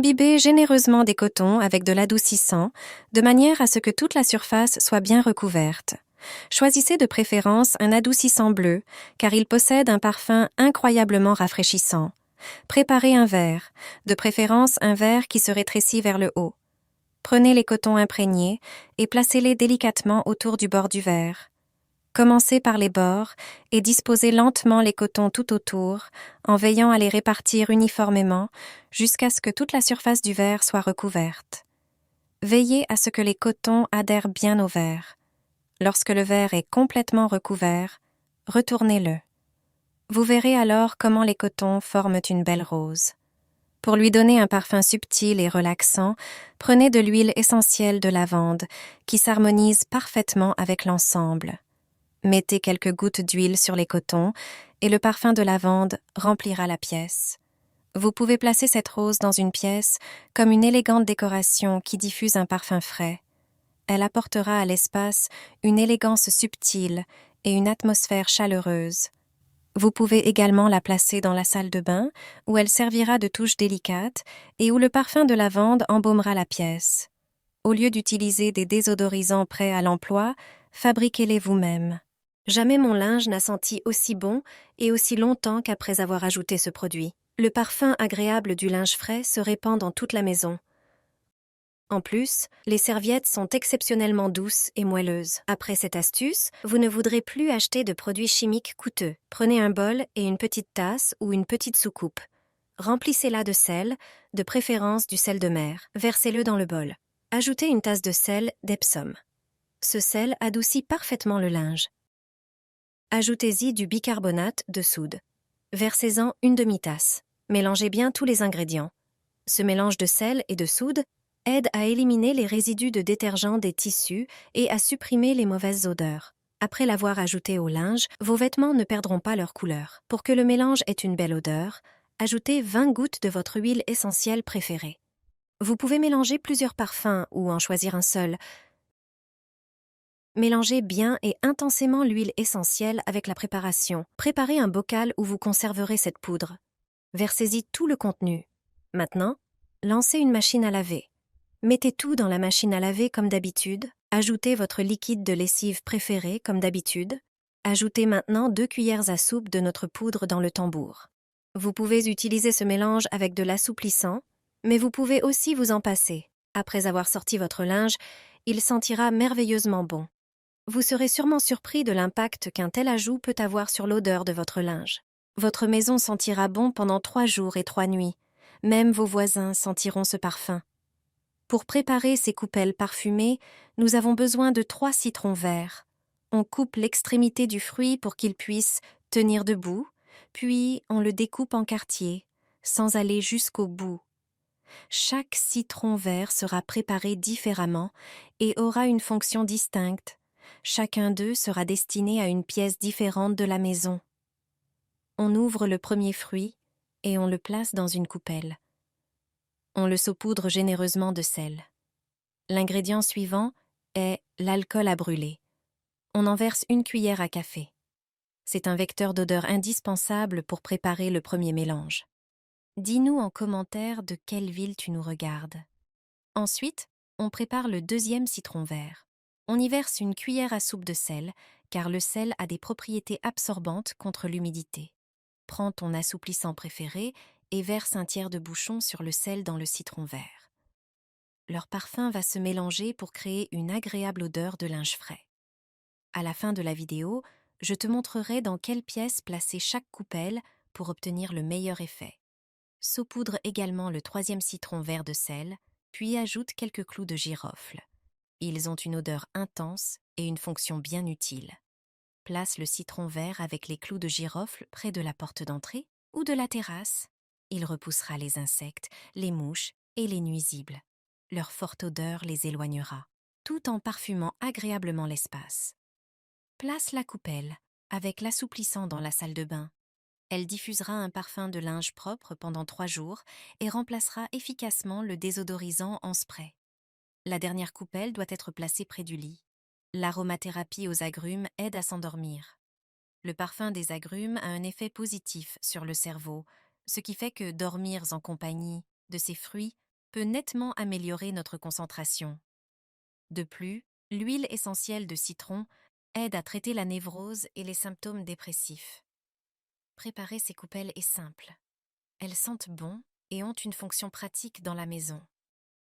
Imbibez généreusement des cotons avec de l'adoucissant, de manière à ce que toute la surface soit bien recouverte. Choisissez de préférence un adoucissant bleu, car il possède un parfum incroyablement rafraîchissant. Préparez un verre, de préférence un verre qui se rétrécit vers le haut. Prenez les cotons imprégnés et placez-les délicatement autour du bord du verre. Commencez par les bords et disposez lentement les cotons tout autour, en veillant à les répartir uniformément jusqu'à ce que toute la surface du verre soit recouverte. Veillez à ce que les cotons adhèrent bien au verre. Lorsque le verre est complètement recouvert, retournez-le. Vous verrez alors comment les cotons forment une belle rose. Pour lui donner un parfum subtil et relaxant, prenez de l'huile essentielle de lavande qui s'harmonise parfaitement avec l'ensemble. Mettez quelques gouttes d'huile sur les cotons et le parfum de lavande remplira la pièce. Vous pouvez placer cette rose dans une pièce comme une élégante décoration qui diffuse un parfum frais. Elle apportera à l'espace une élégance subtile et une atmosphère chaleureuse. Vous pouvez également la placer dans la salle de bain où elle servira de touche délicate et où le parfum de lavande embaumera la pièce. Au lieu d'utiliser des désodorisants prêts à l'emploi, fabriquez-les vous-même. Jamais mon linge n'a senti aussi bon et aussi longtemps qu'après avoir ajouté ce produit. Le parfum agréable du linge frais se répand dans toute la maison. En plus, les serviettes sont exceptionnellement douces et moelleuses. Après cette astuce, vous ne voudrez plus acheter de produits chimiques coûteux. Prenez un bol et une petite tasse ou une petite soucoupe. Remplissez-la de sel, de préférence du sel de mer. Versez-le dans le bol. Ajoutez une tasse de sel d'Epsom. Ce sel adoucit parfaitement le linge. Ajoutez-y du bicarbonate de soude. Versez-en une demi-tasse. Mélangez bien tous les ingrédients. Ce mélange de sel et de soude aide à éliminer les résidus de détergent des tissus et à supprimer les mauvaises odeurs. Après l'avoir ajouté au linge, vos vêtements ne perdront pas leur couleur. Pour que le mélange ait une belle odeur, ajoutez 20 gouttes de votre huile essentielle préférée. Vous pouvez mélanger plusieurs parfums ou en choisir un seul. Mélangez bien et intensément l'huile essentielle avec la préparation. Préparez un bocal où vous conserverez cette poudre. Versez-y tout le contenu. Maintenant, lancez une machine à laver. Mettez tout dans la machine à laver comme d'habitude. Ajoutez votre liquide de lessive préféré comme d'habitude. Ajoutez maintenant 2 cuillères à soupe de notre poudre dans le tambour. Vous pouvez utiliser ce mélange avec de l'assouplissant, mais vous pouvez aussi vous en passer. Après avoir sorti votre linge, il sentira merveilleusement bon. Vous serez sûrement surpris de l'impact qu'un tel ajout peut avoir sur l'odeur de votre linge. Votre maison sentira bon pendant 3 jours et 3 nuits. Même vos voisins sentiront ce parfum. Pour préparer ces coupelles parfumées, nous avons besoin de 3 citrons verts. On coupe l'extrémité du fruit pour qu'il puisse tenir debout, puis on le découpe en quartiers, sans aller jusqu'au bout. Chaque citron vert sera préparé différemment et aura une fonction distincte. Chacun d'eux sera destiné à une pièce différente de la maison. On ouvre le premier fruit et on le place dans une coupelle. On le saupoudre généreusement de sel. L'ingrédient suivant est l'alcool à brûler. On en verse 1 cuillère à café. C'est un vecteur d'odeur indispensable pour préparer le premier mélange. Dis-nous en commentaire de quelle ville tu nous regardes. Ensuite, on prépare le deuxième citron vert. On y verse 1 cuillère à soupe de sel, car le sel a des propriétés absorbantes contre l'humidité. Prends ton assouplissant préféré et verse un tiers de bouchon sur le sel dans le citron vert. Leur parfum va se mélanger pour créer une agréable odeur de linge frais. À la fin de la vidéo, je te montrerai dans quelle pièce placer chaque coupelle pour obtenir le meilleur effet. Saupoudre également le 3e citron vert de sel, puis ajoute quelques clous de girofle. Ils ont une odeur intense et une fonction bien utile. Place le citron vert avec les clous de girofle près de la porte d'entrée ou de la terrasse. Il repoussera les insectes, les mouches et les nuisibles. Leur forte odeur les éloignera, tout en parfumant agréablement l'espace. Place la coupelle avec l'assouplissant dans la salle de bain. Elle diffusera un parfum de linge propre pendant 3 jours et remplacera efficacement le désodorisant en spray. La dernière coupelle doit être placée près du lit. L'aromathérapie aux agrumes aide à s'endormir. Le parfum des agrumes a un effet positif sur le cerveau, ce qui fait que dormir en compagnie de ces fruits peut nettement améliorer notre concentration. De plus, l'huile essentielle de citron aide à traiter la névrose et les symptômes dépressifs. Préparer ces coupelles est simple. Elles sentent bon et ont une fonction pratique dans la maison.